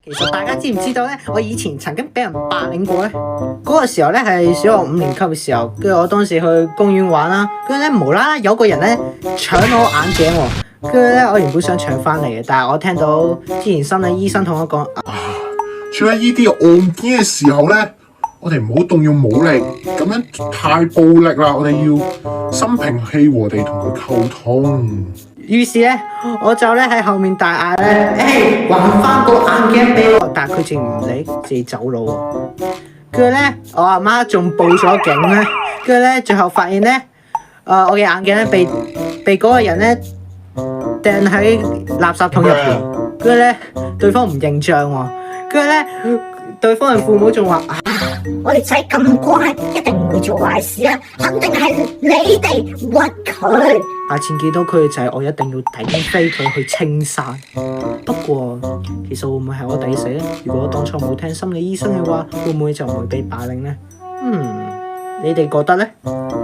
其實大家知唔知道咧？我以前曾經俾人霸凌過咧。嗰個時候咧係小學5年級嘅時候，跟住我當時去公園玩啦，跟住咧無啦啦有個人咧搶我眼鏡喎，跟住咧我原本想搶翻嚟嘅，但係我聽到之前心理醫生同我講，處理呢啲案件嘅時候咧，我哋唔好動用武力，咁樣太暴力啦，我哋要心平氣和地同佢溝通。於是咧，我就咧喺後面大嗌咧，還翻個眼鏡俾我！但係佢淨唔理，自己走佬。跟住咧，我阿媽仲報咗警咧。跟住咧，最後發現咧，我嘅眼鏡咧被嗰個人咧掟喺垃圾桶入邊。跟住咧，對方唔認賬喎。跟住咧，對方嘅父母仲話：我哋仔咁乖，一定唔會做壞事啦，肯定係你哋屈佢。下次見到佢嘅仔，我一定要頂飛佢去青山。不過，其實會唔會係我抵死咧？如果我當初冇聽心理醫生嘅話，會唔會就唔會被霸凌呢？你哋覺得呢？